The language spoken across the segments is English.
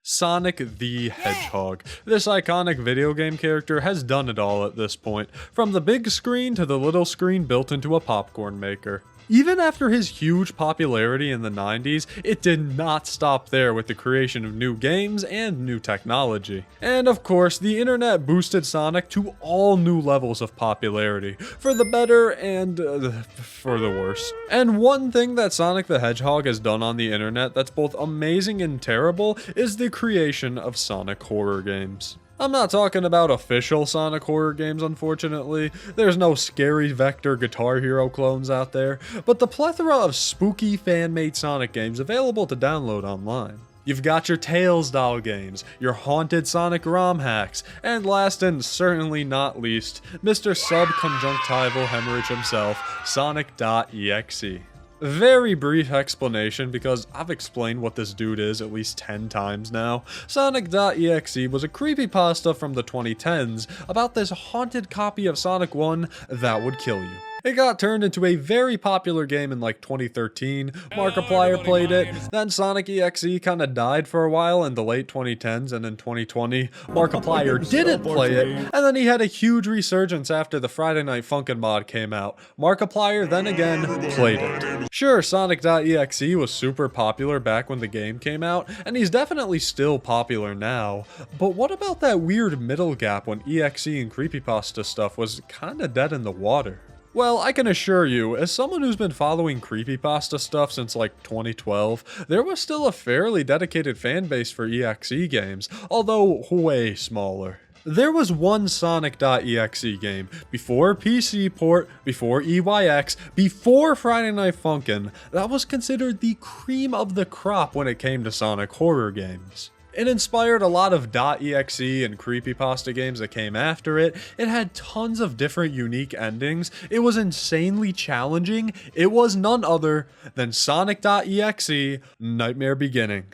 Sonic the Hedgehog. This iconic video game character has done it all at this point, from the big screen to the little screen built into a popcorn maker. Even after his huge popularity in the 90s, it did not stop there with the creation of new games and new technology. And of course, the internet boosted Sonic to all new levels of popularity, for the better and for the worse. And one thing that Sonic the Hedgehog has done on the internet that's both amazing and terrible is the creation of Sonic horror games. I'm not talking about official Sonic horror games, unfortunately. There's no scary Vector Guitar Hero clones out there, but the plethora of spooky fan-made Sonic games available to download online. You've got your Tails doll games, your haunted Sonic ROM hacks, and last and certainly not least, Mr. Subconjunctival Hemorrhage himself, Sonic.exe. Very brief explanation because I've explained what this dude is at least 10 times now. Sonic.exe was a creepypasta from the 2010s about this haunted copy of Sonic 1 that would kill you. It got turned into a very popular game in like 2013, Markiplier played it, then Sonic EXE kinda died for a while in the late 2010s, and in 2020, Markiplier didn't play it, and then he had a huge resurgence after the Friday Night Funkin' mod came out. Markiplier then again played it. Sure, Sonic.exe was super popular back when the game came out, and he's definitely still popular now, but what about that weird middle gap when EXE and creepypasta stuff was kinda dead in the water? Well, I can assure you, as someone who's been following creepypasta stuff since like 2012, there was still a fairly dedicated fanbase for EXE games, although way smaller. There was one Sonic.exe game, before PC port, before EYX, before Friday Night Funkin', that was considered the cream of the crop when it came to Sonic horror games. It inspired a lot of .exe and creepypasta games that came after it. It had tons of different unique endings. It was insanely challenging. It was none other than Sonic.exe Nightmare Beginning.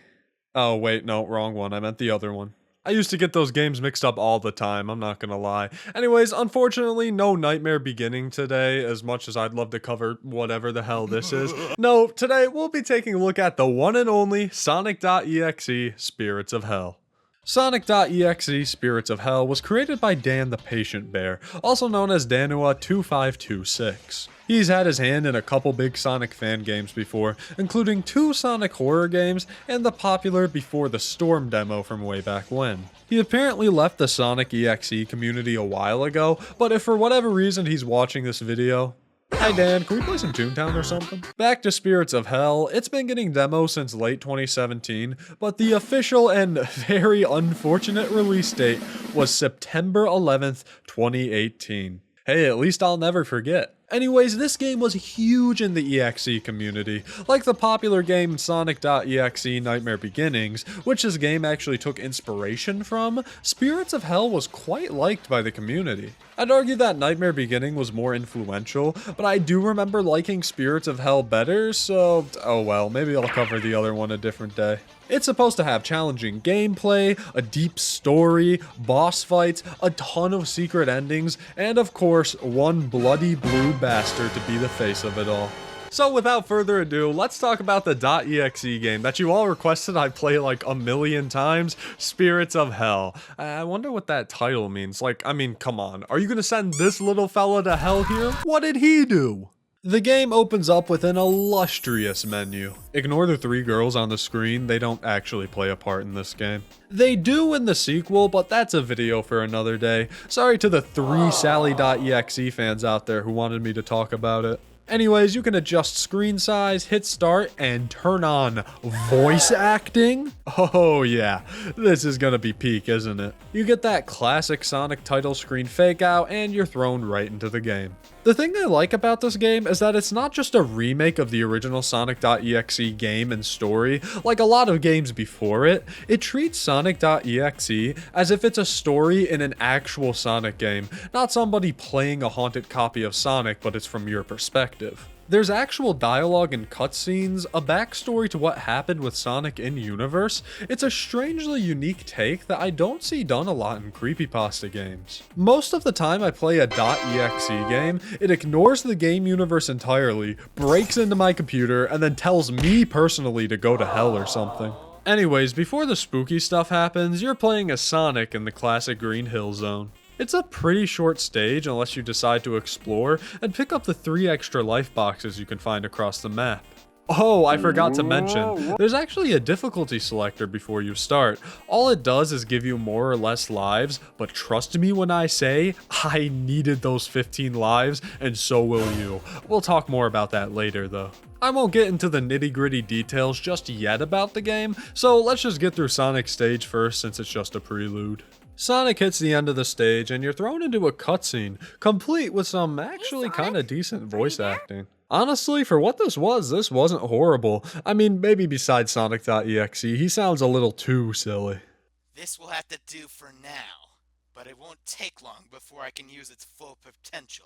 Oh wait, no, wrong one. I meant the other one. I used to get those games mixed up all the time, I'm not gonna lie. Anyways, unfortunately, no Nightmare Beginning today, as much as I'd love to cover whatever the hell this is. No, today we'll be taking a look at the one and only Sonic.exe Spirits of Hell. Sonic.exe Spirits of Hell was created by Dan the Patient Bear, also known as Danua2526. He's had his hand in a couple big Sonic fan games before, including 2 Sonic horror games and the popular Before the Storm demo from way back when. He apparently left the Sonic EXE community a while ago, but if for whatever reason he's watching this video, hi Dan, can we play some Toontown or something? Back to Spirits of Hell, it's been getting demos since late 2017, but the official and very unfortunate release date was September 11th, 2018. Hey, at least I'll never forget. Anyways, this game was huge in the EXE community, like the popular game Sonic.exe Nightmare Beginnings, which this game actually took inspiration from. Spirits of Hell was quite liked by the community. I'd argue that Nightmare Beginning was more influential, but I do remember liking Spirits of Hell better, so oh well, maybe I'll cover the other one a different day. It's supposed to have challenging gameplay, a deep story, boss fights, a ton of secret endings, and of course, one bloody blue bastard to be the face of it all. So without further ado, let's talk about the .exe game that you all requested I play like a million times, Spirits of Hell. I wonder what that title means. Like, I mean, come on, are you gonna send this little fella to hell here? What did he do? The game opens up with an illustrious menu. Ignore the 3 girls on the screen, they don't actually play a part in this game. They do in the sequel, but that's a video for another day. Sorry to the 3 Sally.exe fans out there who wanted me to talk about it. Anyways, you can adjust screen size, hit start, and turn on voice acting. Oh yeah, this is gonna be peak, isn't it? You get that classic Sonic title screen fake out, and you're thrown right into the game. The thing I like about this game is that it's not just a remake of the original Sonic.exe game and story, like a lot of games before it. It treats Sonic.exe as if it's a story in an actual Sonic game, not somebody playing a haunted copy of Sonic, but it's from your perspective. There's actual dialogue and cutscenes, a backstory to what happened with Sonic in-universe. It's a strangely unique take that I don't see done a lot in creepypasta games. Most of the time I play a .exe game, it ignores the game universe entirely, breaks into my computer, and then tells me personally to go to hell or something. Anyways, before the spooky stuff happens, you're playing as Sonic in the classic Green Hill Zone. It's a pretty short stage unless you decide to explore and pick up the 3 extra life boxes you can find across the map. Oh, I forgot to mention, there's actually a difficulty selector before you start. All it does is give you more or less lives, but trust me when I say, I needed those 15 lives, and so will you. We'll talk more about that later though. I won't get into the nitty-gritty details just yet about the game, so let's just get through Sonic's stage first since it's just a prelude. Sonic hits the end of the stage and you're thrown into a cutscene, complete with some actually kinda decent voice acting. Honestly, for what this wasn't horrible. I mean, maybe besides Sonic.exe, he sounds a little too silly. This will have to do for now, but it won't take long before I can use its full potential.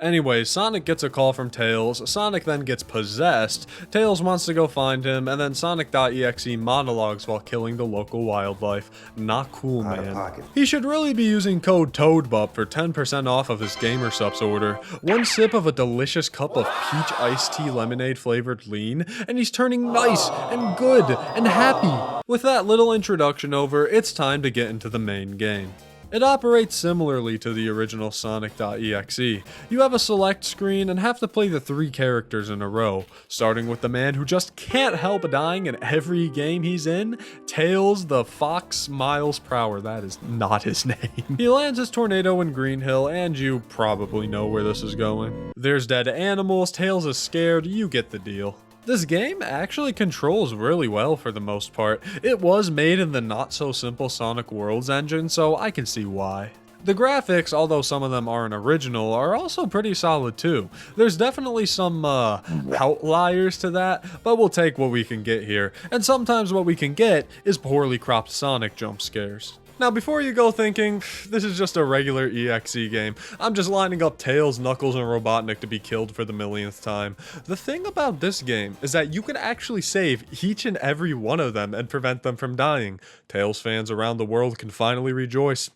Anyway, Sonic gets a call from Tails, Sonic then gets possessed, Tails wants to go find him, and then Sonic.exe monologues while killing the local wildlife. Not cool, man. He should really be using code TOADBUP for 10% off of his GamerSupps order. One sip of a delicious cup of peach iced tea lemonade flavored lean, and he's turning nice and good and happy. With that little introduction over, it's time to get into the main game. It operates similarly to the original Sonic.exe. You have a select screen and have to play the 3 characters in a row, starting with the man who just can't help dying in every game he's in, Tails the Fox Miles Prower. That is not his name. He lands his tornado in Green Hill, and you probably know where this is going. There's dead animals, Tails is scared, you get the deal. This game actually controls really well for the most part. It was made in the not-so-simple Sonic Worlds engine, so I can see why. The graphics, although some of them aren't original, are also pretty solid too. There's definitely some outliers to that, but we'll take what we can get here. And sometimes what we can get is poorly cropped Sonic jump scares. Now before you go thinking, this is just a regular EXE game, I'm just lining up Tails, Knuckles, and Robotnik to be killed for the millionth time. The thing about this game is that you can actually save each and every one of them and prevent them from dying. Tails fans around the world can finally rejoice.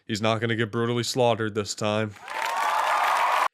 He's not going to get brutally slaughtered this time.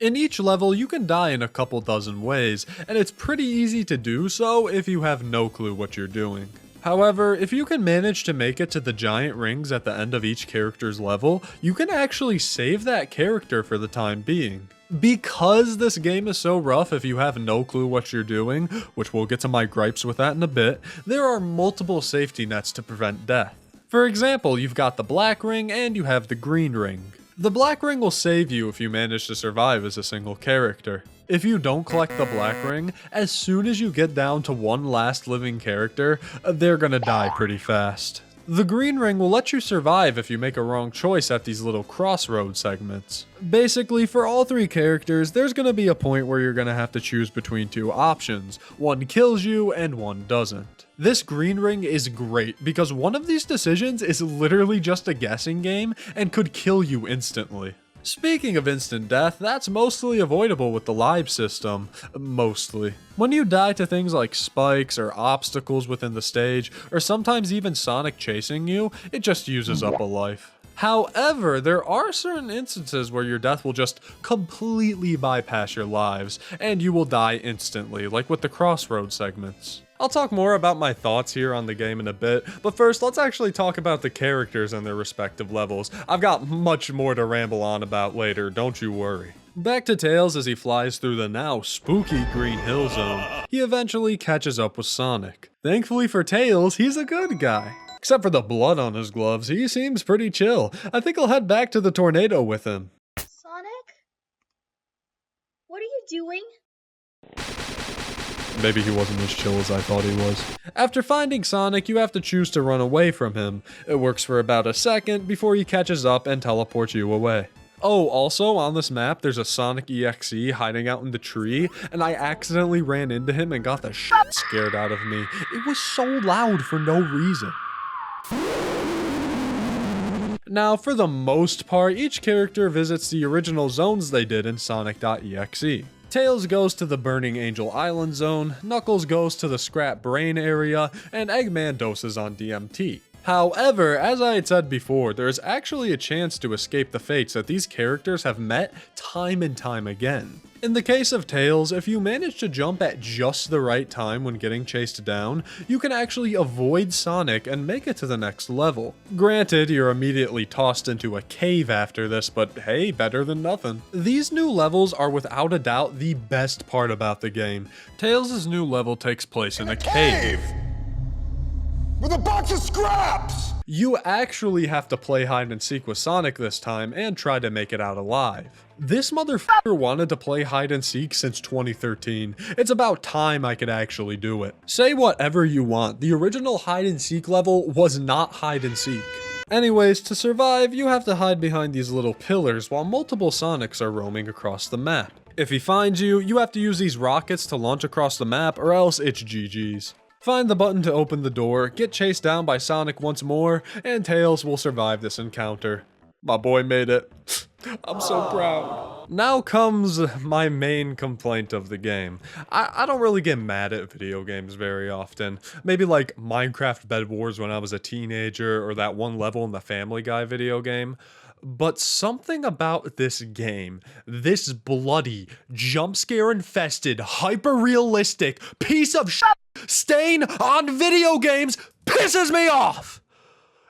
In each level, you can die in a couple dozen ways, and it's pretty easy to do so if you have no clue what you're doing. However, if you can manage to make it to the giant rings at the end of each character's level, you can actually save that character for the time being. Because this game is so rough if you have no clue what you're doing, which we'll get to my gripes with that in a bit, there are multiple safety nets to prevent death. For example, you've got the black ring and you have the green ring. The black ring will save you if you manage to survive as a single character. If you don't collect the black ring, as soon as you get down to one last living character, they're gonna die pretty fast. The green ring will let you survive if you make a wrong choice at these little crossroad segments. Basically, for all 3 characters, there's gonna be a point where you're gonna have to choose between 2 options. One kills you and one doesn't. This green ring is great because one of these decisions is literally just a guessing game and could kill you instantly. Speaking of instant death, that's mostly avoidable with the live system. Mostly. When you die to things like spikes or obstacles within the stage, or sometimes even Sonic chasing you, it just uses up a life. However, there are certain instances where your death will just completely bypass your lives, and you will die instantly, like with the crossroad segments. I'll talk more about my thoughts here on the game in a bit, but first let's actually talk about the characters and their respective levels. I've got much more to ramble on about later, don't you worry. Back to Tails as he flies through the now spooky Green Hill Zone. He eventually catches up with Sonic. Thankfully for Tails, he's a good guy. Except for the blood on his gloves, he seems pretty chill. I think I'll head back to the tornado with him. Sonic? What are you doing? Maybe he wasn't as chill as I thought he was. After finding Sonic, you have to choose to run away from him. It works for about a second before he catches up and teleports you away. Oh, also on this map, there's a Sonic EXE hiding out in the tree, and I accidentally ran into him and got the shit scared out of me. It was so loud for no reason. Now, for the most part, each character visits the original zones they did in Sonic.exe. Tails goes to the Burning Angel Island zone, Knuckles goes to the Scrap Brain area, and Eggman doses on DMT. However, as I had said before, there is actually a chance to escape the fates that these characters have met time and time again. In the case of Tails, if you manage to jump at just the right time when getting chased down, you can actually avoid Sonic and make it to the next level. Granted, you're immediately tossed into a cave after this, but hey, better than nothing. These new levels are without a doubt the best part about the game. Tails' new level takes place in a cave. With a box of scraps! You actually have to play hide and seek with Sonic this time and try to make it out alive. This motherfucker wanted to play hide and seek since 2013. It's about time I could actually do it. Say whatever you want, the original hide and seek level was not hide and seek. Anyways, to survive, you have to hide behind these little pillars while multiple Sonics are roaming across the map. If he finds you, you have to use these rockets to launch across the map or else it's GG's. Find the button to open the door, get chased down by Sonic once more, and Tails will survive this encounter. My boy made it. I'm so proud. Now comes my main complaint of the game. I don't really get mad at video games very often. Maybe like Minecraft Bed Wars when I was a teenager, or that one level in the Family Guy video game. But something about this game, this bloody, jump scare infested, hyper realistic piece of shit stain on video games pisses me off!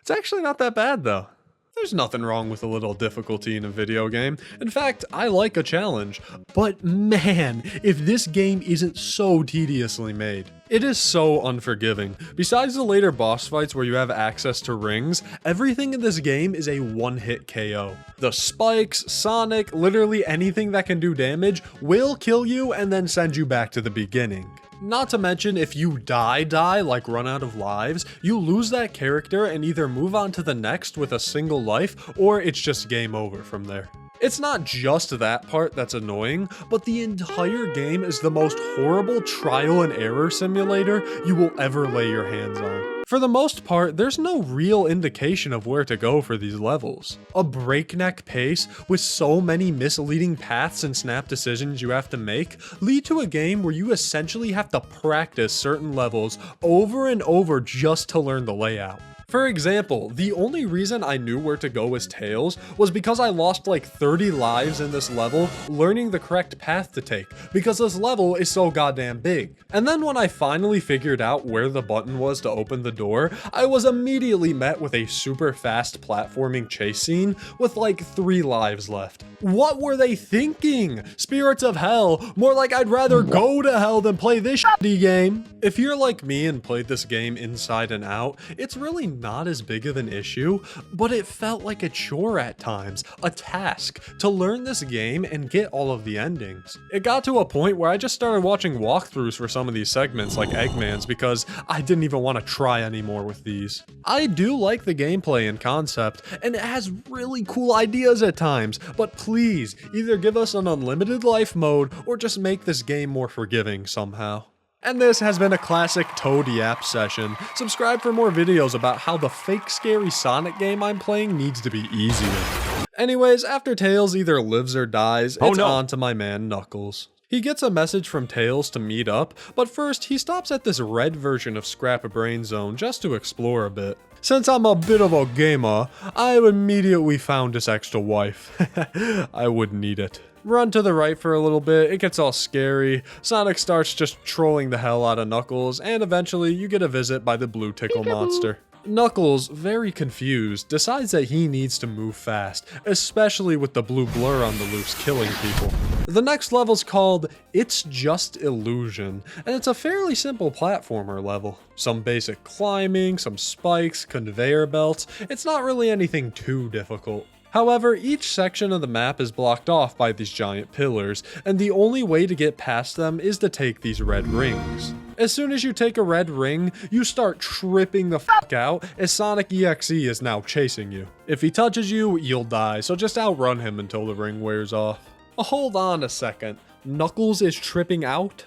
It's actually not that bad though. There's nothing wrong with a little difficulty in a video game. In fact, I like a challenge. But man, if this game isn't so tediously made. It is so unforgiving. Besides the later boss fights where you have access to rings, everything in this game is a one-hit KO. The spikes, Sonic, literally anything that can do damage will kill you and then send you back to the beginning. Not to mention, if you die, like run out of lives, you lose that character and either move on to the next with a single life, or it's just game over from there. It's not just that part that's annoying, but the entire game is the most horrible trial and error simulator you will ever lay your hands on. For the most part, there's no real indication of where to go for these levels. A breakneck pace with so many misleading paths and snap decisions you have to make lead to a game where you essentially have to practice certain levels over and over just to learn the layout. For example, the only reason I knew where to go as Tails was because I lost like 30 lives in this level learning the correct path to take, because this level is so goddamn big. And then when I finally figured out where the button was to open the door, I was immediately met with a super fast platforming chase scene with like 3 lives left. What were they thinking? Spirits of Hell, more like I'd rather go to hell than play this shitty game. If you're like me and played this game inside and out, it's really not as big of an issue, but it felt like a chore at times, a task, to learn this game and get all of the endings. It got to a point where I just started watching walkthroughs for some of these segments like Eggman's because I didn't even want to try anymore with these. I do like the gameplay and concept, and it has really cool ideas at times, but please, either give us an unlimited life mode or just make this game more forgiving somehow. And this has been a classic Toad Yap session. Subscribe for more videos about how the fake scary Sonic game I'm playing needs to be easier. Anyways, after Tails either lives or dies, it's on to my man Knuckles. He gets a message from Tails to meet up, but first he stops at this red version of Scrap Brain Zone just to explore a bit. Since I'm a bit of a gamer, I immediately found this extra wife. I wouldn't need it. Run to the right for a little bit, it gets all scary, Sonic starts just trolling the hell out of Knuckles, and eventually you get a visit by the blue tickle monster. Knuckles, very confused, decides that he needs to move fast, especially with the blue blur on the loose killing people. The next level's called It's Just Illusion, and it's a fairly simple platformer level. Some basic climbing, some spikes, conveyor belts, it's not really anything too difficult. However, each section of the map is blocked off by these giant pillars, and the only way to get past them is to take these red rings. As soon as you take a red ring, you start tripping the fuck out as Sonic EXE is now chasing you. If he touches you, you'll die, so just outrun him until the ring wears off. Hold on a second, Knuckles is tripping out?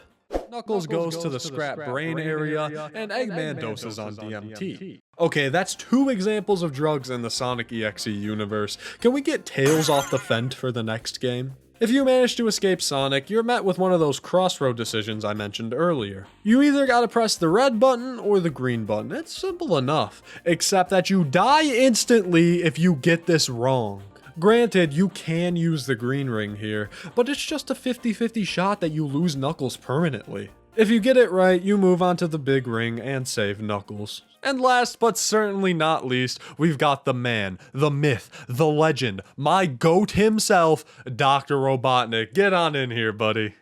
Knuckles goes to the scrap brain area, and Eggman doses on DMT. Okay, that's 2 examples of drugs in the Sonic EXE universe. Can we get Tails off the fent for the next game? If you manage to escape Sonic, you're met with one of those crossroad decisions I mentioned earlier. You either gotta press the red button or the green button. It's simple enough, except that you die instantly if you get this wrong. Granted, you can use the green ring here, but it's just a 50-50 shot that you lose Knuckles permanently. If you get it right, you move on to the big ring and save Knuckles. And last but certainly not least, we've got the man, the myth, the legend, my GOAT himself, Dr. Robotnik. Get on in here, buddy.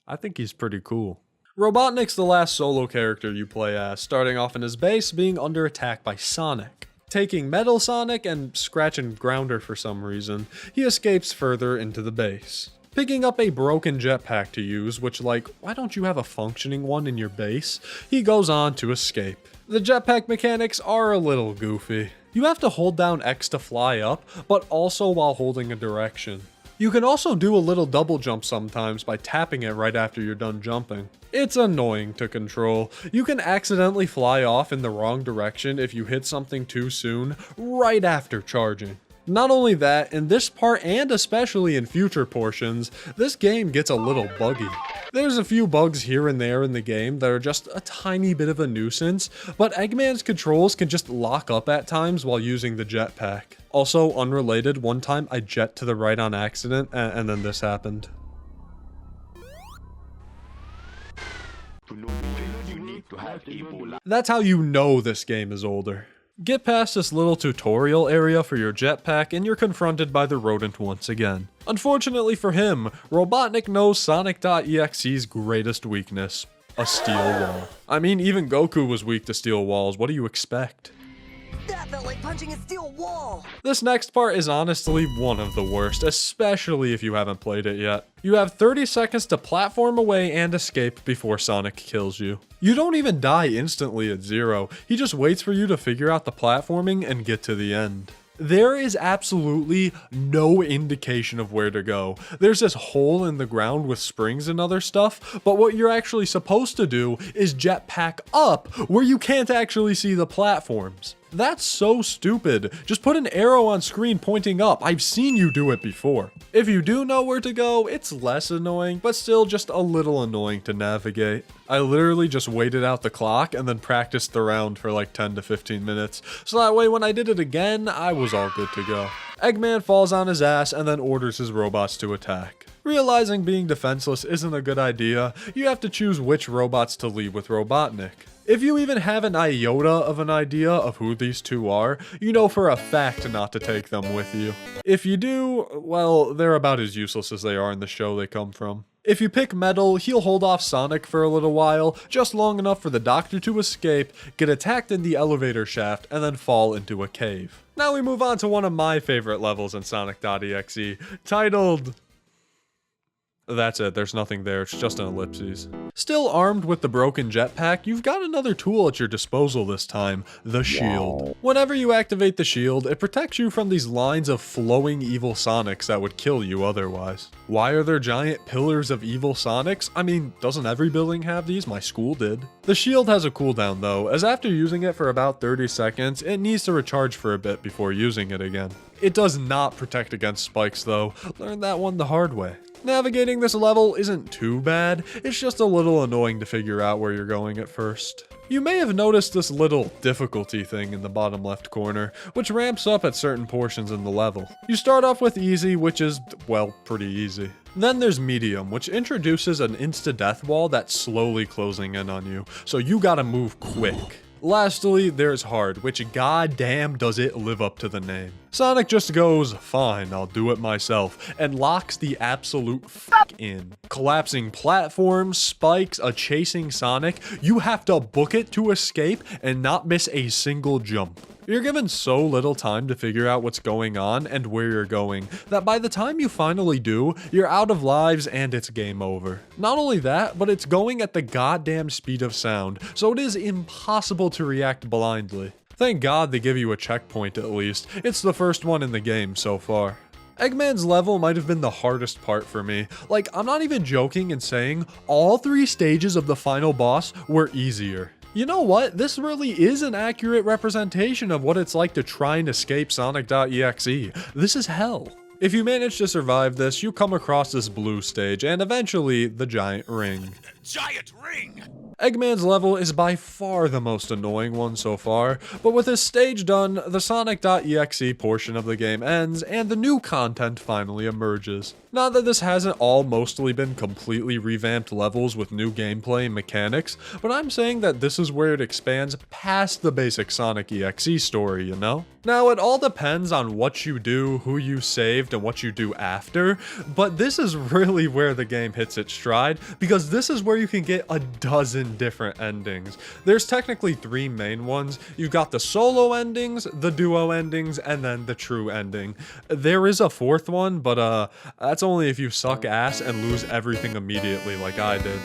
I think he's pretty cool. Robotnik's the last solo character you play as, starting off in his base being under attack by Sonic. Taking Metal Sonic and scratching Grounder for some reason, he escapes further into the base. Picking up a broken jetpack to use, which why don't you have a functioning one in your base? He goes on to escape. The jetpack mechanics are a little goofy. You have to hold down X to fly up, but also while holding a direction. You can also do a little double jump sometimes by tapping it right after you're done jumping. It's annoying to control. You can accidentally fly off in the wrong direction if you hit something too soon, right after charging. Not only that, in this part and especially in future portions, this game gets a little buggy. There's a few bugs here and there in the game that are just a tiny bit of a nuisance, but Eggman's controls can just lock up at times while using the jetpack. Also, unrelated, one time I jet to the right on accident and then this happened. That's how you know this game is older. Get past this little tutorial area for your jetpack and you're confronted by the rodent once again. Unfortunately for him, Robotnik knows Sonic.exe's greatest weakness, a steel wall. I mean, even Goku was weak to steel walls, what do you expect? That felt like punching a steel wall! This next part is honestly one of the worst, especially if you haven't played it yet. You have 30 seconds to platform away and escape before Sonic kills you. You don't even die instantly at 0, he just waits for you to figure out the platforming and get to the end. There is absolutely no indication of where to go. There's this hole in the ground with springs and other stuff, but what you're actually supposed to do is jetpack up where you can't actually see the platforms. That's so stupid. Just put an arrow on screen pointing up. I've seen you do it before. If you do know where to go, it's less annoying, but still just a little annoying to navigate. I literally just waited out the clock and then practiced the round for like 10 to 15 minutes, so that way when I did it again, I was all good to go. Eggman falls on his ass and then orders his robots to attack. Realizing being defenseless isn't a good idea, you have to choose which robots to leave with Robotnik. If you even have an iota of an idea of who these two are, you know for a fact not to take them with you. If you do, well, they're about as useless as they are in the show they come from. If you pick Metal, he'll hold off Sonic for a little while, just long enough for the Doctor to escape, get attacked in the elevator shaft, and then fall into a cave. Now we move on to one of my favorite levels in Sonic.exe, titled... That's it, there's nothing there, it's just an ellipses. Still armed with the broken jetpack, you've got another tool at your disposal this time, the shield. Whenever you activate the shield, it protects you from these lines of flowing evil Sonics that would kill you otherwise. Why are there giant pillars of evil Sonics? I mean, doesn't every building have these? My school did. The shield has a cooldown though, as after using it for about 30 seconds, it needs to recharge for a bit before using it again. It does not protect against spikes though, learned that one the hard way. Navigating this level isn't too bad, it's just a little annoying to figure out where you're going at first. You may have noticed this little difficulty thing in the bottom left corner, which ramps up at certain portions in the level. You start off with easy, which is, well, pretty easy. Then there's medium, which introduces an insta-death wall that's slowly closing in on you, so you gotta move quick. Lastly, there's hard, which goddamn does it live up to the name. Sonic just goes, fine, I'll do it myself, and locks the absolute fuck in. Collapsing platforms, spikes, a chasing Sonic, you have to book it to escape and not miss a single jump. You're given so little time to figure out what's going on and where you're going, that by the time you finally do, you're out of lives and it's game over. Not only that, but it's going at the goddamn speed of sound, so it is impossible to react blindly. Thank God they give you a checkpoint at least, it's the first one in the game so far. Eggman's level might have been the hardest part for me. Like, I'm not even joking in saying all 3 stages of the final boss were easier. You know what? This really is an accurate representation of what it's like to try and escape Sonic.exe. This is hell. If you manage to survive this, you come across this blue stage and eventually the giant ring. Giant ring! Eggman's level is by far the most annoying one so far, but with this stage done, the Sonic.exe portion of the game ends and the new content finally emerges. Not that this hasn't all mostly been completely revamped levels with new gameplay and mechanics, but I'm saying that this is where it expands past the basic Sonic EXE story, you know? Now, it all depends on what you do, who you saved, and what you do after, but this is really where the game hits its stride, because this is where you can get a dozen different endings. There's technically 3 main ones. You've got the solo endings, the duo endings, and then the true ending. There is a 4th one, but that's only if you suck ass and lose everything immediately like I did.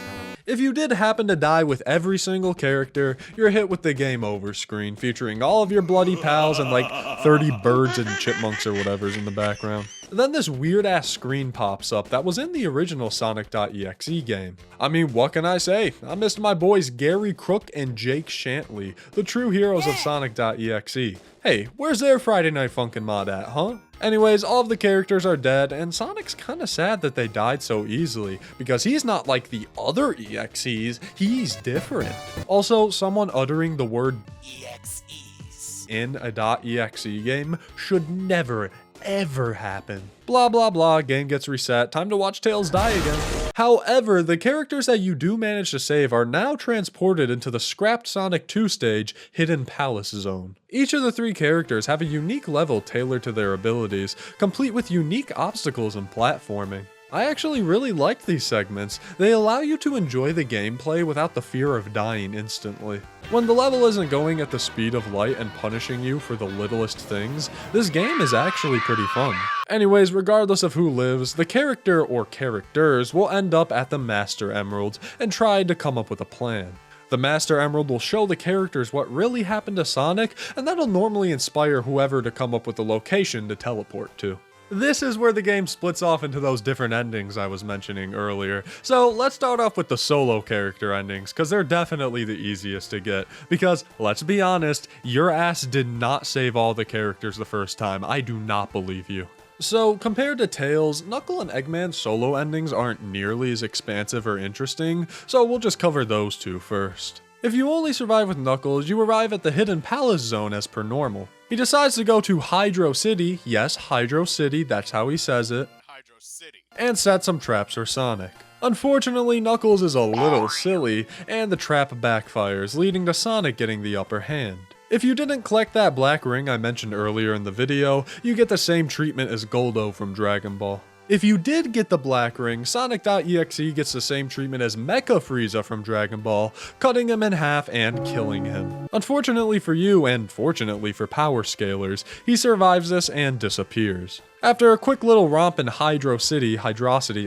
If you did happen to die with every single character, you're hit with the game over screen featuring all of your bloody pals and like 30 birds and chipmunks or whatever's in the background. Then this weird ass screen pops up that was in the original Sonic.exe game. I mean, what can I say? I missed my boys Gary Crook and Jake Shantley, the true heroes of Sonic.exe. Hey, where's their Friday Night Funkin' mod at, huh? Anyways, all of the characters are dead, and Sonic's kinda sad that they died so easily, because he's not like the other EXEs, he's different. Also, someone uttering the word EXEs. in a .exe game should never, ever happen. Blah blah blah, game gets reset, time to watch Tails die again. However, the characters that you do manage to save are now transported into the scrapped Sonic 2 stage, Hidden Palace Zone. Each of the 3 characters have a unique level tailored to their abilities, complete with unique obstacles and platforming. I actually really like these segments. They allow you to enjoy the gameplay without the fear of dying instantly. When the level isn't going at the speed of light and punishing you for the littlest things, this game is actually pretty fun. Anyways, regardless of who lives, the character or characters will end up at the Master Emeralds and try to come up with a plan. The Master Emerald will show the characters what really happened to Sonic, and that'll normally inspire whoever to come up with a location to teleport to. This is where the game splits off into those different endings I was mentioning earlier. So let's start off with the solo character endings, because they're definitely the easiest to get. Because, let's be honest, your ass did not save all the characters the first time. I do not believe you. So, compared to Tails, Knuckle and Eggman's solo endings aren't nearly as expansive or interesting, so we'll just cover those 2 first. If you only survive with Knuckles, you arrive at the Hidden Palace Zone as per normal. He decides to go to Hydro City, yes, Hydro City, that's how he says it, Hydro City. and set some traps for Sonic. Unfortunately, Knuckles is a little silly, and the trap backfires, leading to Sonic getting the upper hand. If you didn't collect that black ring I mentioned earlier in the video, you get the same treatment as Goldo from Dragon Ball. If you did get the black ring, Sonic.exe gets the same treatment as Mecha Frieza from Dragon Ball, cutting him in half and killing him. Unfortunately for you, and fortunately for power scalers, he survives this and disappears. After a quick little romp in Hydrocity,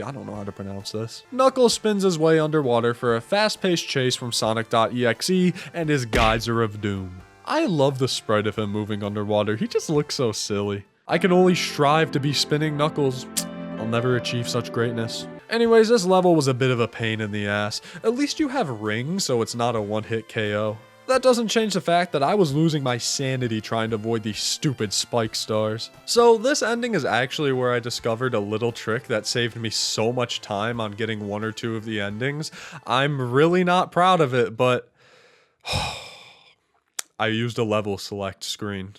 I don't know how to pronounce this, Knuckles spins his way underwater for a fast-paced chase from Sonic.exe and his Geyser of Doom. I love the sprite of him moving underwater, he just looks so silly. I can only strive to be spinning Knuckles. I'll never achieve such greatness. Anyways, this level was a bit of a pain in the ass. At least you have rings, so it's not a one-hit KO. That doesn't change the fact that I was losing my sanity trying to avoid these stupid spike stars. So this ending is actually where I discovered a little trick that saved me so much time on getting 1 or 2 of the endings. I'm really not proud of it, but I used a level select screen.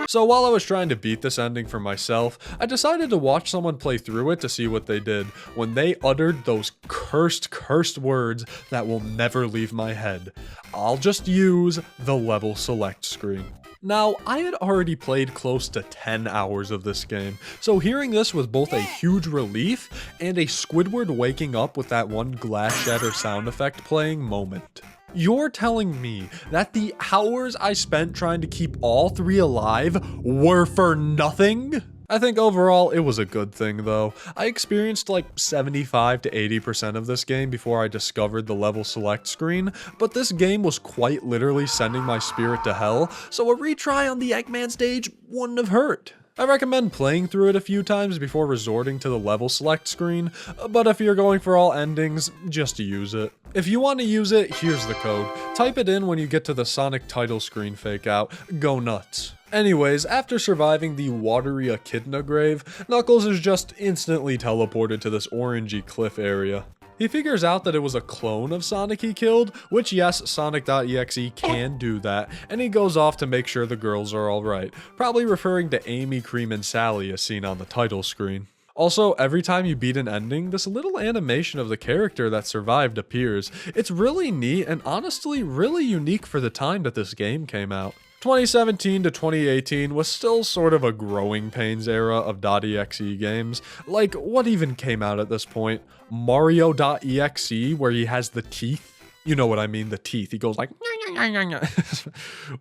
So while I was trying to beat this ending for myself, I decided to watch someone play through it to see what they did when they uttered those cursed words that will never leave my head. I'll just use the level select screen. Now, I had already played close to 10 hours of this game, so hearing this was both a huge relief and a Squidward waking up with that one glass shatter sound effect playing moment. You're telling me that the hours I spent trying to keep all 3 alive were for nothing? I think overall it was a good thing though. I experienced like 75 to 80% of this game before I discovered the level select screen, but this game was quite literally sending my spirit to hell, so a retry on the Eggman stage wouldn't have hurt. I recommend playing through it a few times before resorting to the level select screen, but if you're going for all endings, just use it. If you want to use it, here's the code. Type it in when you get to the Sonic title screen fake out. Go nuts. Anyways, after surviving the watery Echidna grave, Knuckles is just instantly teleported to this orangey cliff area. He figures out that it was a clone of Sonic he killed, which yes, Sonic.exe can do that, and he goes off to make sure the girls are alright, probably referring to Amy, Cream, and Sally as seen on the title screen. Also, every time you beat an ending, this little animation of the character that survived appears. It's really neat and honestly really unique for the time that this game came out. 2017 to 2018 was still sort of a growing pains era of .exe games. Like, what even came out at this point? Mario.exe, where he has the teeth? You know what I mean, the teeth. He goes like,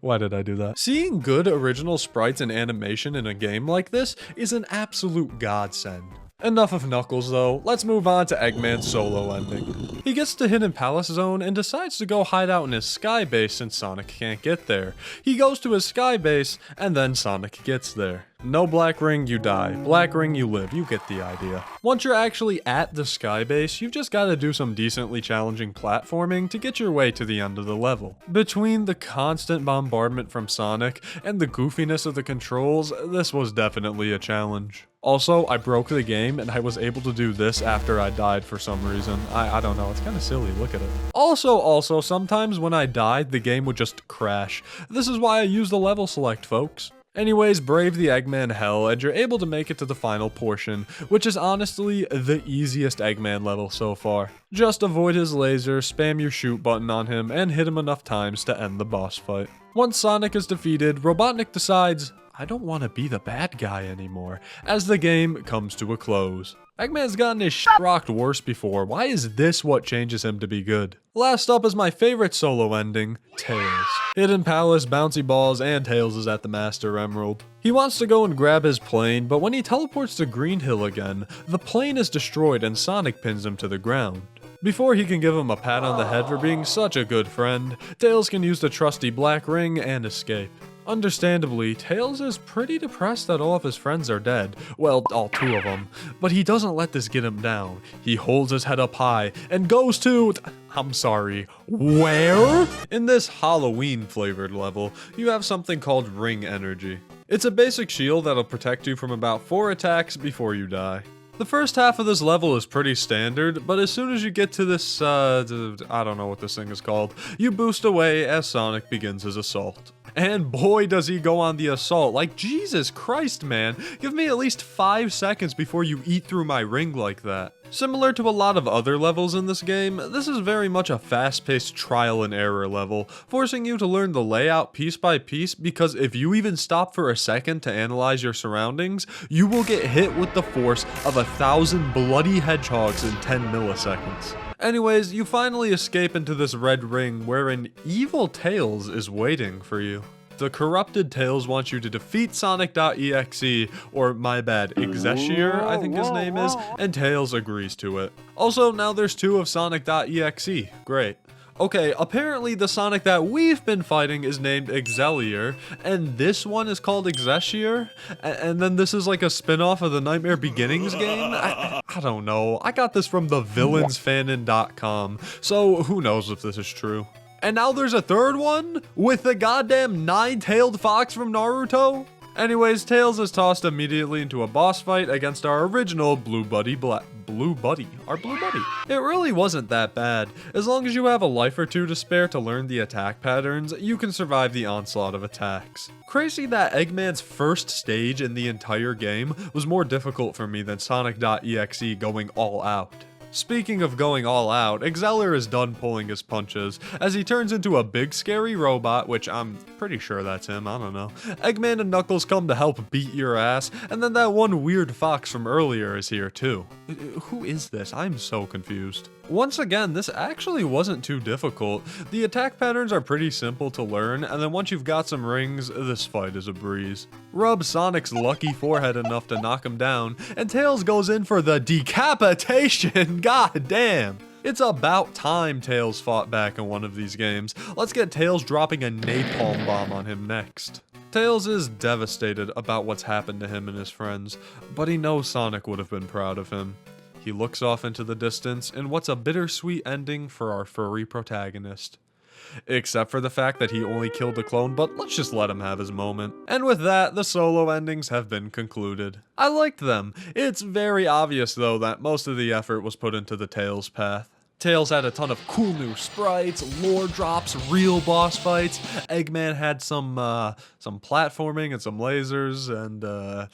why did I do that? Seeing good original sprites and animation in a game like this is an absolute godsend. Enough of Knuckles though, let's move on to Eggman's solo ending. He gets to Hidden Palace Zone and decides to go hide out in his sky base since Sonic can't get there. He goes to his sky base and then Sonic gets there. No black ring, you die. Black ring, you live. You get the idea. Once you're actually at the sky base, you've just got to do some decently challenging platforming to get your way to the end of the level. Between the constant bombardment from Sonic and the goofiness of the controls, this was definitely a challenge. Also, I broke the game and I was able to do this after I died for some reason. I don't know, it's kind of silly, look at it. Also, sometimes when I died, the game would just crash. This is why I use the level select, folks. Anyways, brave the Eggman hell and you're able to make it to the final portion, which is honestly the easiest Eggman level so far. Just avoid his laser, spam your shoot button on him, and hit him enough times to end the boss fight. Once Sonic is defeated, Robotnik decides, I don't want to be the bad guy anymore, as the game comes to a close. Eggman's gotten his shit rocked worse before, why is this what changes him to be good? Last up is my favorite solo ending, Tails. Hidden Palace, Bouncy Balls, and Tails is at the Master Emerald. He wants to go and grab his plane, but when he teleports to Green Hill again, the plane is destroyed and Sonic pins him to the ground. Before he can give him a pat on the head for being such a good friend, Tails can use the trusty black ring and escape. Understandably, Tails is pretty depressed that all of his friends are dead. Well, all two of them. But he doesn't let this get him down. He holds his head up high and goes to... I'm sorry, where? In this Halloween-flavored level, you have something called Ring Energy. It's a basic shield that'll protect you from about 4 attacks before you die. The first half of this level is pretty standard, but as soon as you get to this, I don't know what this thing is called, you boost away as Sonic begins his assault. And boy does he go on the assault, like Jesus Christ man, give me at least 5 seconds before you eat through my ring like that. Similar to a lot of other levels in this game, this is very much a fast-paced trial and error level, forcing you to learn the layout piece by piece because if you even stop for a second to analyze your surroundings, you will get hit with the force of 1,000 bloody hedgehogs in 10 milliseconds. Anyways, you finally escape into this red ring where an evil Tails is waiting for you. The corrupted Tails wants you to defeat Sonic.exe, or my bad, Executable, I think his name is, and Tails agrees to it. Also, now there's 2 of Sonic.exe, great. Okay, apparently the Sonic that we've been fighting is named Excellier, and this one is called Executable, and then this is like a spin-off of the Nightmare Beginnings game? I don't know, I got this from the villainsfanon.com, so who knows if this is true. And now there's a third one? With the goddamn 9-tailed fox from Naruto? Anyways, Tails is tossed immediately into a boss fight against our original Blue Buddy. It really wasn't that bad. As long as you have a life or 2 to spare to learn the attack patterns, you can survive the onslaught of attacks. Crazy that Eggman's first stage in the entire game was more difficult for me than Sonic.exe going all out. Speaking of going all out, Excellier is done pulling his punches, as he turns into a big scary robot, which I'm pretty sure that's him, I don't know. Eggman and Knuckles come to help beat your ass, and then that one weird fox from earlier is here too. Who is this? I'm so confused. Once again, this actually wasn't too difficult. The attack patterns are pretty simple to learn, and then once you've got some rings, this fight is a breeze. Rub Sonic's lucky forehead enough to knock him down, and Tails goes in for the decapitation, god damn! It's about time Tails fought back in one of these games. Let's get Tails dropping a napalm bomb on him next. Tails is devastated about what's happened to him and his friends, but he knows Sonic would have been proud of him. He looks off into the distance in what's a bittersweet ending for our furry protagonist. Except for the fact that he only killed the clone, but let's just let him have his moment. And with that, the solo endings have been concluded. I liked them. It's very obvious though that most of the effort was put into the Tails path. Tails had a ton of cool new sprites, lore drops, real boss fights. Eggman had some platforming and some lasers, and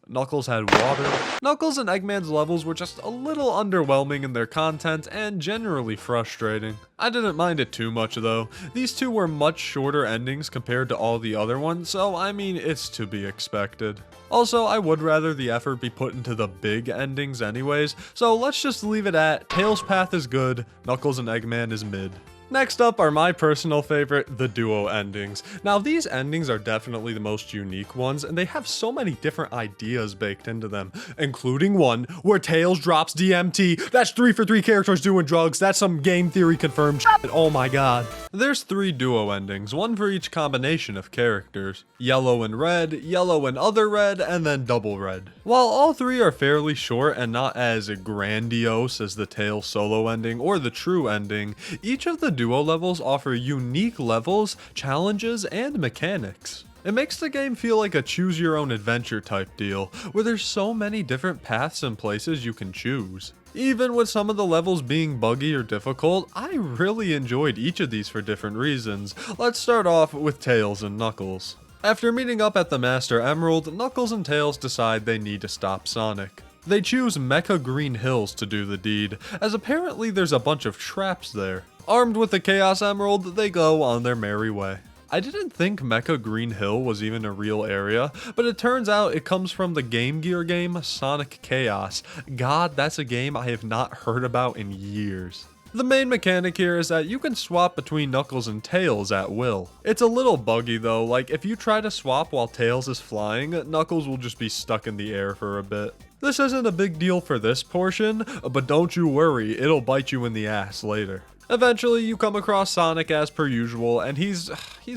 Knuckles had water. Knuckles and Eggman's levels were just a little underwhelming in their content and generally frustrating. I didn't mind it too much though. These two were much shorter endings compared to all the other ones, so I mean, it's to be expected. Also, I would rather the effort be put into the big endings anyways, so let's just leave it at Tails' path is good, Knuckles and Eggman is mid. Next up are my personal favorite, the duo endings. Now these endings are definitely the most unique ones, and they have so many different ideas baked into them, including one where Tails drops DMT. That's 3 for 3 characters doing drugs. That's some game theory confirmed shit. Oh my god. There's 3 duo endings, one for each combination of characters. Yellow and red, yellow and other red, and then double red. While all 3 are fairly short and not as grandiose as the Tails solo ending or the true ending, each of the duo levels offer unique levels, challenges, and mechanics. It makes the game feel like a choose your own adventure type deal, where there's so many different paths and places you can choose. Even with some of the levels being buggy or difficult, I really enjoyed each of these for different reasons. Let's start off with Tails and Knuckles. After meeting up at the Master Emerald, Knuckles and Tails decide they need to stop Sonic. They choose Mecha Green Hills to do the deed, as apparently there's a bunch of traps there. Armed with the Chaos Emerald, they go on their merry way. I didn't think Mecha Green Hill was even a real area, but it turns out it comes from the Game Gear game Sonic Chaos. God, that's a game I have not heard about in years. The main mechanic here is that you can swap between Knuckles and Tails at will. It's a little buggy though, like if you try to swap while Tails is flying, Knuckles will just be stuck in the air for a bit. This isn't a big deal for this portion, but don't you worry, it'll bite you in the ass later. Eventually, you come across Sonic as per usual, and he's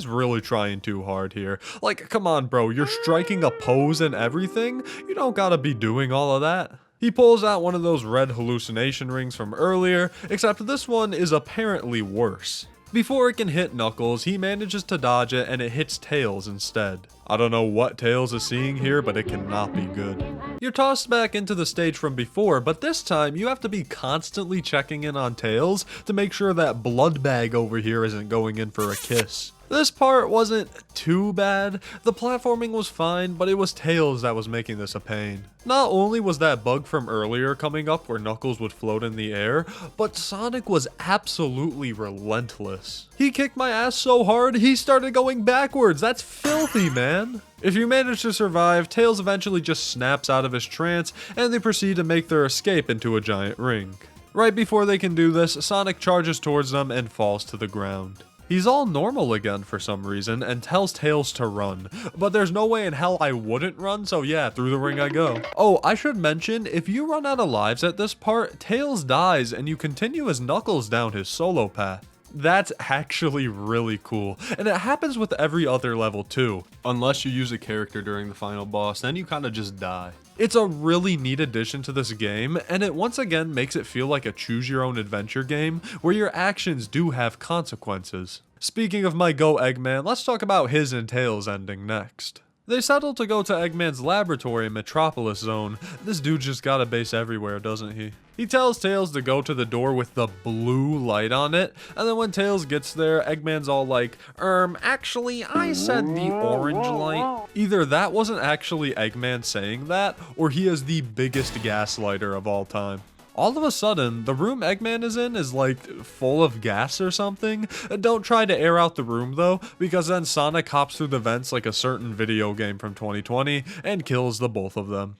really trying too hard here. Like, come on bro, you're striking a pose and everything? You don't gotta be doing all of that. He pulls out one of those red hallucination rings from earlier, except this one is apparently worse. Before it can hit Knuckles, he manages to dodge it and it hits Tails instead. I don't know what Tails is seeing here, but it cannot be good. You're tossed back into the stage from before, but this time you have to be constantly checking in on Tails to make sure that blood bag over here isn't going in for a kiss. This part wasn't too bad. The platforming was fine, but it was Tails that was making this a pain. Not only was that bug from earlier coming up where Knuckles would float in the air, but Sonic was absolutely relentless. He kicked my ass so hard, he started going backwards. That's filthy, man. If you manage to survive, Tails eventually just snaps out of his trance, and they proceed to make their escape into a giant ring. Right before they can do this, Sonic charges towards them and falls to the ground. He's all normal again for some reason and tells Tails to run, but there's no way in hell I wouldn't run, so yeah, through the ring I go. Oh, I should mention, if you run out of lives at this part, Tails dies and you continue as Knuckles down his solo path. That's actually really cool, and it happens with every other level too. Unless you use a character during the final boss, then you kinda just die. It's a really neat addition to this game, and it once again makes it feel like a choose your own adventure game where your actions do have consequences. Speaking of my Go Eggman, let's talk about his and Tails ending next. They settle to go to Eggman's laboratory in Metropolis Zone. This dude just got a base everywhere, doesn't he? He tells Tails to go to the door with the blue light on it, and then when Tails gets there, Eggman's all like, actually, I said the orange light. Either that wasn't actually Eggman saying that, or he is the biggest gaslighter of all time. All of a sudden, the room Eggman is in is like full of gas or something. Don't try to air out the room though, because then Sonic hops through the vents like a certain video game from 2020 and kills the both of them.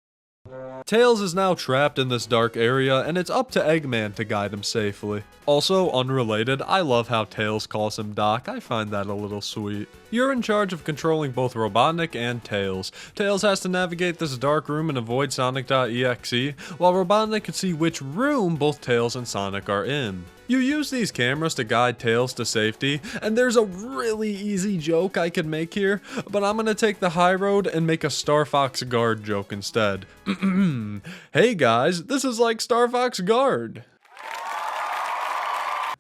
Tails is now trapped in this dark area, and it's up to Eggman to guide him safely. Also, unrelated, I love how Tails calls him Doc. I find that a little sweet. You're in charge of controlling both Robotnik and Tails. Tails has to navigate this dark room and avoid Sonic.exe, while Robotnik can see which room both Tails and Sonic are in. You use these cameras to guide Tails to safety, and there's a really easy joke I could make here, but I'm gonna take the high road and make a Star Fox Guard joke instead. Hey guys, this is like Star Fox Guard.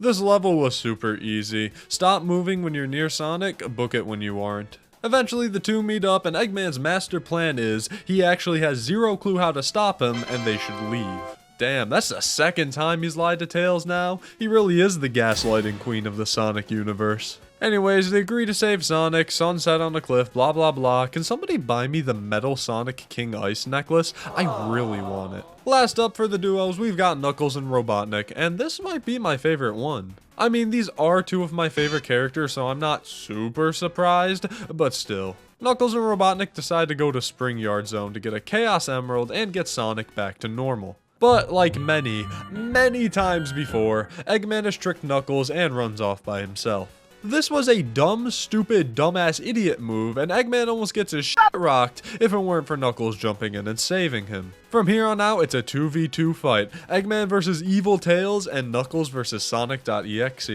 This level was super easy. Stop moving when you're near Sonic, book it when you aren't. Eventually the two meet up and Eggman's master plan is he actually has zero clue how to stop him and they should leave. Damn, that's the second time he's lied to Tails now. He really is the gaslighting queen of the Sonic universe. Anyways, they agree to save Sonic, sunset on a cliff, blah blah blah. Can somebody buy me the metal Sonic King Ice necklace? I really want it. Last up for the duos, we've got Knuckles and Robotnik, and this might be my favorite one. I mean, these are two of my favorite characters, so I'm not super surprised, but still. Knuckles and Robotnik decide to go to Spring Yard Zone to get a Chaos Emerald and get Sonic back to normal. But like many times before, Eggman has tricked Knuckles and runs off by himself. This was a dumb, stupid, dumbass idiot move, and Eggman almost gets his shit rocked if it weren't for Knuckles jumping in and saving him. From here on out, it's a 2v2 fight, Eggman versus Evil Tails and Knuckles versus Sonic.exe.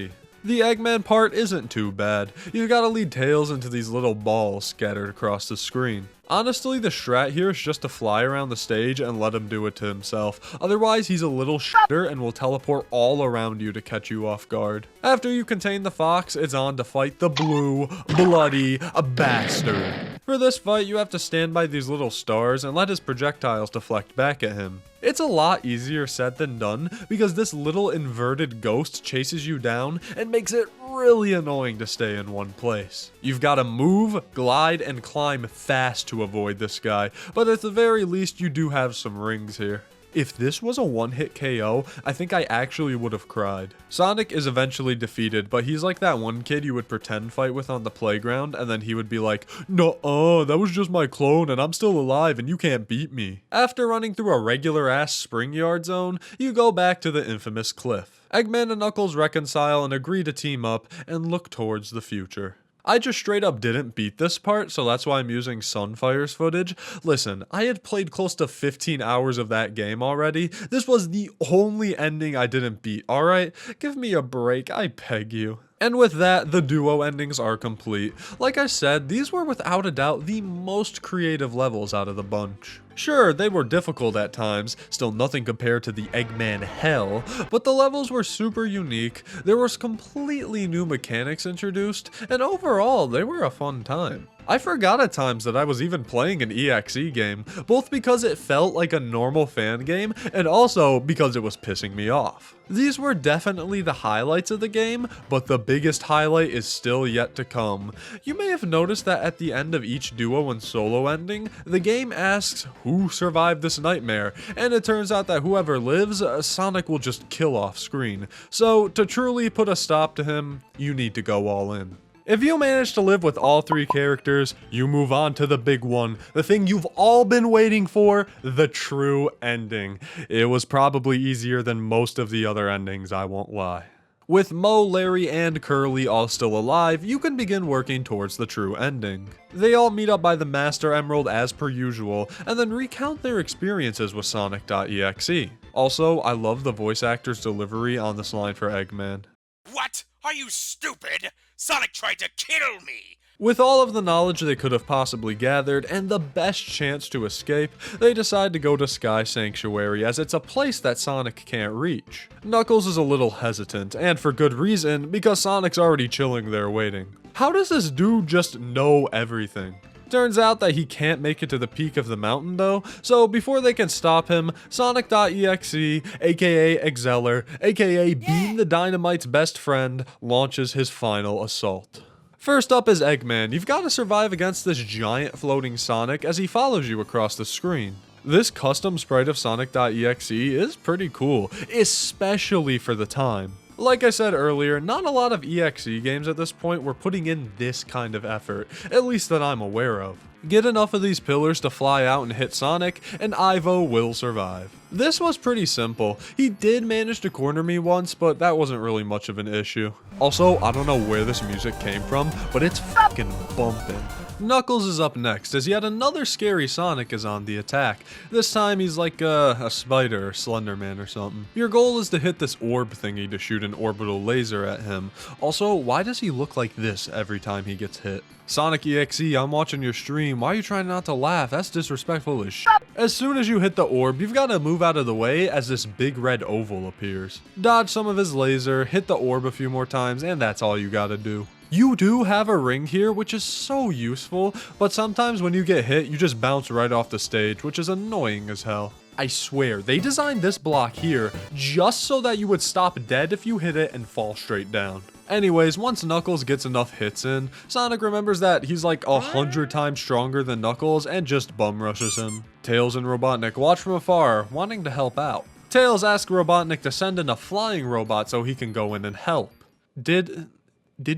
The Eggman part isn't too bad. You gotta lead Tails into these little balls scattered across the screen. Honestly, the strat here is just to fly around the stage and let him do it to himself. Otherwise, he's a little shitter and will teleport all around you to catch you off guard. After you contain the fox, it's on to fight the blue, bloody bastard. For this fight, you have to stand by these little stars and let his projectiles deflect back at him. It's a lot easier said than done because this little inverted ghost chases you down and makes it really annoying to stay in one place. You've got to move, glide, and climb fast to avoid this guy, but at the very least you do have some rings here. If this was a one-hit KO, I think I actually would have cried. Sonic is eventually defeated, but he's like that one kid you would pretend fight with on the playground, and then he would be like, "Nuh-uh, that was just my clone and I'm still alive and you can't beat me." After running through a regular-ass Spring Yard Zone, you go back to the infamous cliff. Eggman and Knuckles reconcile and agree to team up and look towards the future. I just straight up didn't beat this part, so that's why I'm using Sunfire's footage. Listen, I had played close to 15 hours of that game already. This was the only ending I didn't beat, alright? Give me a break, I beg you. And with that, the duo endings are complete. Like I said, these were without a doubt the most creative levels out of the bunch. Sure, they were difficult at times, still nothing compared to the Eggman Hell, but the levels were super unique, there was completely new mechanics introduced, and overall, they were a fun time. I forgot at times that I was even playing an EXE game, both because it felt like a normal fan game, and also because it was pissing me off. These were definitely the highlights of the game, but the biggest highlight is still yet to come. You may have noticed that at the end of each duo and solo ending, the game asks who survived this nightmare, and it turns out that whoever lives, Sonic will just kill off screen. So to truly put a stop to him, you need to go all in. If you manage to live with all three characters, you move on to the big one, the thing you've all been waiting for, the true ending. It was probably easier than most of the other endings, I won't lie. With Mo, Larry, and Curly all still alive, you can begin working towards the true ending. They all meet up by the Master Emerald as per usual, and then recount their experiences with Sonic.exe. Also, I love the voice actor's delivery on this line for Eggman. What? Are you stupid? Sonic tried to kill me! With all of the knowledge they could have possibly gathered, and the best chance to escape, they decide to go to Sky Sanctuary as it's a place that Sonic can't reach. Knuckles is a little hesitant, and for good reason, because Sonic's already chilling there waiting. How does this dude just know everything? Turns out that he can't make it to the peak of the mountain though, so before they can stop him, Sonic.exe, aka Exceller, aka Beam the Dynamite's best friend, launches his final assault. First up is Eggman. You've got to survive against this giant floating Sonic as he follows you across the screen. This custom sprite of Sonic.exe is pretty cool, especially for the time. Like I said earlier, not a lot of EXE games at this point were putting in this kind of effort, at least that I'm aware of. Get enough of these pillars to fly out and hit Sonic, and Ivo will survive. This was pretty simple. He did manage to corner me once, but that wasn't really much of an issue. Also, I don't know where this music came from, but it's fucking bumping. Knuckles is up next, as yet another scary Sonic is on the attack. This time he's like a spider or Slender Man or something. Your goal is to hit this orb thingy to shoot an orbital laser at him. Also, why does he look like this every time he gets hit? Sonic EXE, I'm watching your stream. Why are you trying not to laugh? That's disrespectful as shit. As soon as you hit the orb, you've got to move out of the way as this big red oval appears. Dodge some of his laser, hit the orb a few more times, and that's all you gotta do. You do have a ring here, which is so useful, but sometimes when you get hit, you just bounce right off the stage, which is annoying as hell. I swear, they designed this block here just so that you would stop dead if you hit it and fall straight down. Anyways, once Knuckles gets enough hits in, Sonic remembers that he's like 100 times stronger than Knuckles and just bum rushes him. Tails and Robotnik watch from afar, wanting to help out. Tails asks Robotnik to send in a flying robot so he can go in and help. Did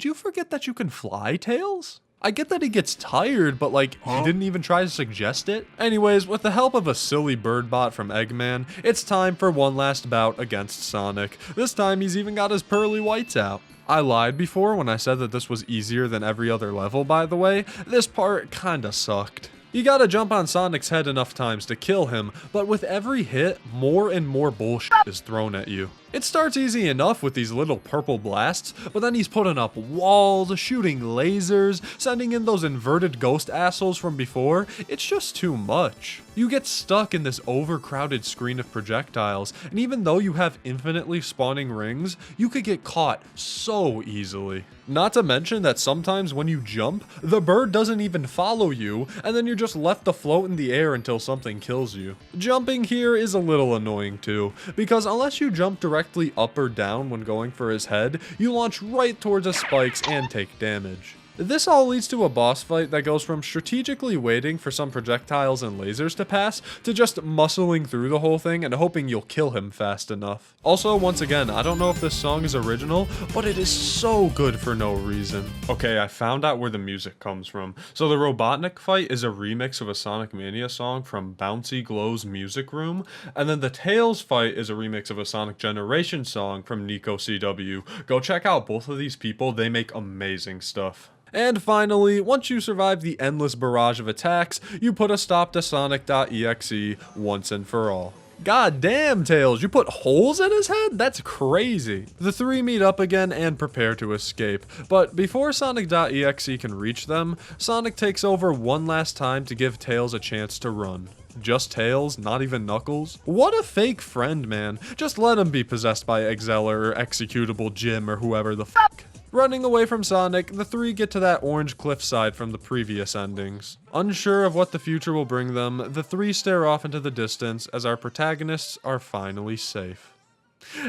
you forget that you can fly, Tails? I get that he gets tired, but like, he didn't even try to suggest it. Anyways, with the help of a silly bird bot from Eggman, it's time for one last bout against Sonic. This time he's even got his pearly whites out. I lied before when I said that this was easier than every other level, by the way. This part kinda sucked. You gotta jump on Sonic's head enough times to kill him, but with every hit, more and more bullshit is thrown at you. It starts easy enough with these little purple blasts, but then he's putting up walls, shooting lasers, sending in those inverted ghost assholes from before. It's just too much. You get stuck in this overcrowded screen of projectiles, and even though you have infinitely spawning rings, you could get caught so easily. Not to mention that sometimes when you jump, the bird doesn't even follow you, and then you're just left to float in the air until something kills you. Jumping here is a little annoying too, because unless you jump directly up or down when going for his head, you launch right towards his spikes and take damage. This all leads to a boss fight that goes from strategically waiting for some projectiles and lasers to pass, to just muscling through the whole thing and hoping you'll kill him fast enough. Also, once again, I don't know if this song is original, but it is so good for no reason. Okay, I found out where the music comes from. So the Robotnik fight is a remix of a Sonic Mania song from Bouncy Glow's Music Room, and then the Tails fight is a remix of a Sonic Generation song from Nico CW. Go check out both of these people, they make amazing stuff. And finally, once you survive the endless barrage of attacks, you put a stop to Sonic.exe once and for all. God damn, Tails, you put holes in his head? That's crazy. The three meet up again and prepare to escape, but before Sonic.exe can reach them, Sonic takes over one last time to give Tails a chance to run. Just Tails, not even Knuckles? What a fake friend, man. Just let him be possessed by Exceller or Executable Jim or whoever the fuck. Running away from Sonic, the three get to that orange cliffside from the previous endings. Unsure of what the future will bring them, the three stare off into the distance as our protagonists are finally safe.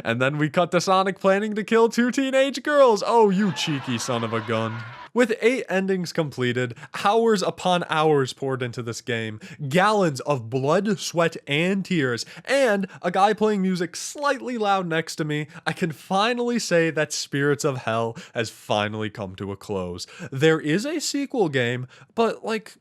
And then we cut to Sonic planning to kill two teenage girls. Oh, you cheeky son of a gun. With 8 endings completed, hours upon hours poured into this game, gallons of blood, sweat, and tears, and a guy playing music slightly loud next to me, I can finally say that Spirits of Hell has finally come to a close. There is a sequel game, but like,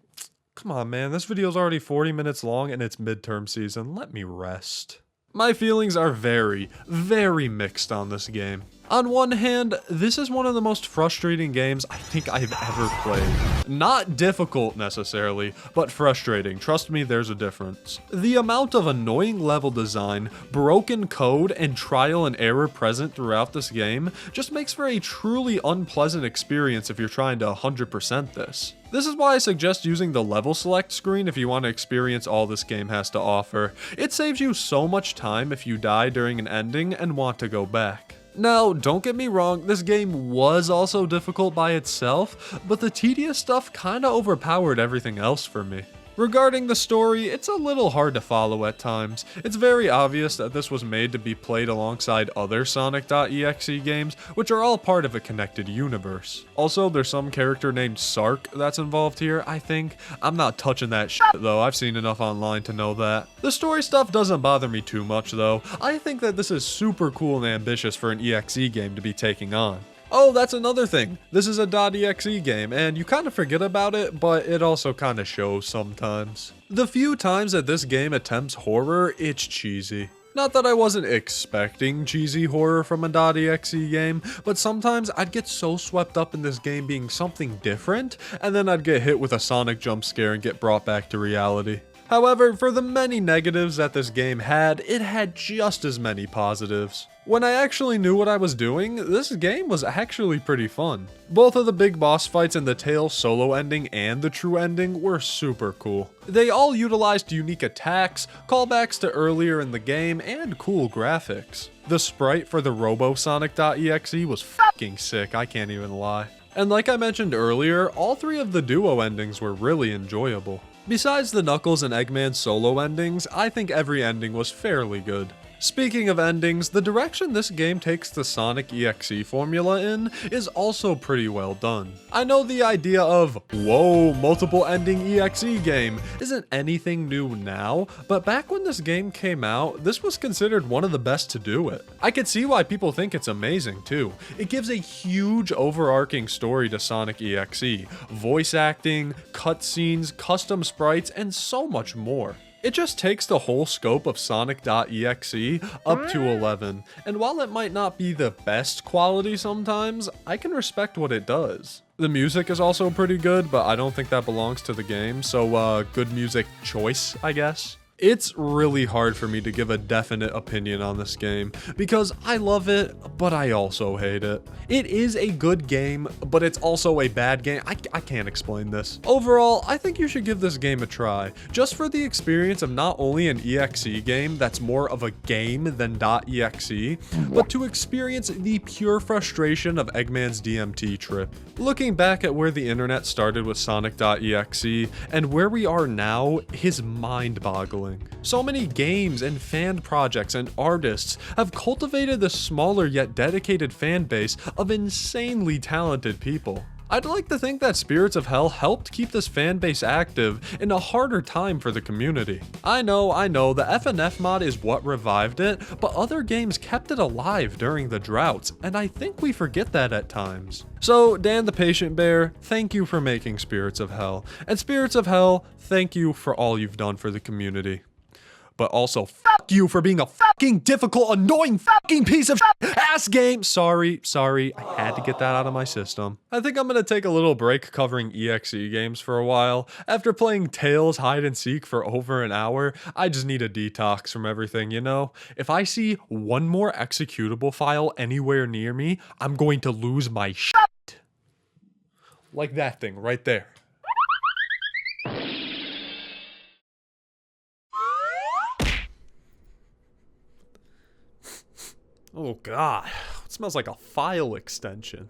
come on man, this video's already 40 minutes long and it's midterm season, let me rest. My feelings are very, very mixed on this game. On one hand, this is one of the most frustrating games I think I've ever played. Not difficult necessarily, but frustrating. Trust me, there's a difference. The amount of annoying level design, broken code, and trial and error present throughout this game just makes for a truly unpleasant experience if you're trying to 100% this. This is why I suggest using the level select screen if you want to experience all this game has to offer. It saves you so much time if you die during an ending and want to go back. Now, don't get me wrong, this game was also difficult by itself, but the tedious stuff kinda overpowered everything else for me. Regarding the story, it's a little hard to follow at times. It's very obvious that this was made to be played alongside other Sonic.exe games, which are all part of a connected universe. Also, there's some character named Sark that's involved here, I think. I'm not touching that shit though, I've seen enough online to know that. The story stuff doesn't bother me too much though. I think that this is super cool and ambitious for an EXE game to be taking on. Oh, that's another thing. This is a .exe game, and you kind of forget about it, but it also kind of shows sometimes. The few times that this game attempts horror, it's cheesy. Not that I wasn't expecting cheesy horror from a .exe game, but sometimes I'd get so swept up in this game being something different, and then I'd get hit with a Sonic jump scare and get brought back to reality. However, for the many negatives that this game had, it had just as many positives. When I actually knew what I was doing, this game was actually pretty fun. Both of the big boss fights in the Tails solo ending and the true ending were super cool. They all utilized unique attacks, callbacks to earlier in the game, and cool graphics. The sprite for the RoboSonic.exe was fucking sick, I can't even lie. And like I mentioned earlier, all three of the duo endings were really enjoyable. Besides the Knuckles and Eggman solo endings, I think every ending was fairly good. Speaking of endings, the direction this game takes the Sonic EXE formula in is also pretty well done. I know the idea of, whoa, multiple ending EXE game isn't anything new now, but back when this game came out, this was considered one of the best to do it. I could see why people think it's amazing too. It gives a huge overarching story to Sonic EXE, voice acting, cutscenes, custom sprites, and so much more. It just takes the whole scope of Sonic.exe up to 11, and while it might not be the best quality sometimes, I can respect what it does. The music is also pretty good, but I don't think that belongs to the game, so good music choice, I guess. It's really hard for me to give a definite opinion on this game, because I love it, but I also hate it. It is a good game, but it's also a bad game. I can't explain this. Overall, I think you should give this game a try, just for the experience of not only an EXE game that's more of a game than .exe, but to experience the pure frustration of Eggman's DMT trip. Looking back at where the internet started with Sonic.exe, and where we are now is mind-boggling. So many games and fan projects and artists have cultivated this smaller yet dedicated fan base of insanely talented people. I'd like to think that Spirits of Hell helped keep this fan base active in a harder time for the community. I know, the FNF mod is what revived it, but other games kept it alive during the droughts, and I think we forget that at times. So, Dan the Patient Bear, thank you for making Spirits of Hell, and Spirits of Hell, thank you for all you've done for the community. But also, fuck you for being a fucking difficult, annoying fucking piece of ass game. Sorry, I had to get that out of my system. I think I'm gonna take a little break covering EXE games for a while. After playing Tails Hide and Seek for over an hour, I just need a detox from everything, you know? If I see one more executable file anywhere near me, I'm going to lose my shit. Like that thing right there. Oh god, it smells like a file extension.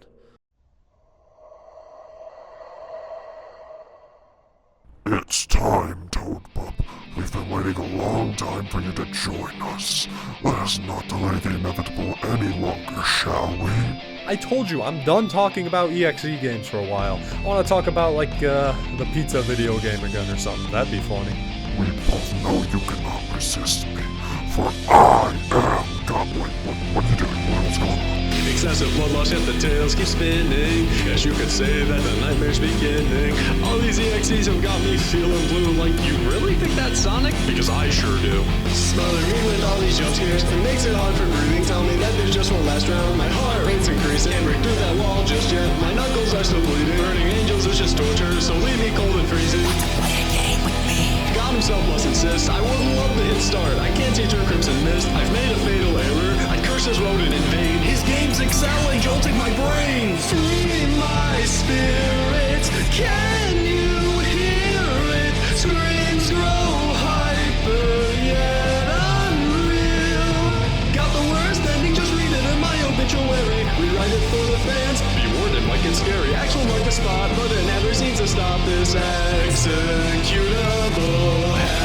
It's time, Toadbub. We've been waiting a long time for you to join us. Let us not delay the inevitable any longer, shall we? I told you, I'm done talking about EXE games for a while. I want to talk about, like, the pizza video game again or something. That'd be funny. We both know you cannot resist me, for I am Goblin. What are you doing? What's going on? Excessive bloodlust, yet the tails keep spinning. Yes, you could say that the nightmare's beginning. All these EXEs have got me feeling blue. Like, you really think that's Sonic? Because I sure do. Smother me with all these jump scares. It makes it hard for breathing. Tell me that there's just one last round. My heart rate's increasing. Can't break through that wall just yet. My knuckles are still bleeding. Burning angels is just torture, so leave me cold and freezing. God himself must insist. I wouldn't love to hit start. I can't teach her Crimson Mist. I've made a fatal error. I'd curse his rodent in vain. His game's excelling, jolting my brain. Free my spirit. Can you hear it? Screams grow hyper, yet unreal. Got the worst ending, just read it in my obituary. Rewrite it for the fans. Be warned, it might get scary. Actual mark the spot, but it never seems to stop this executable hell.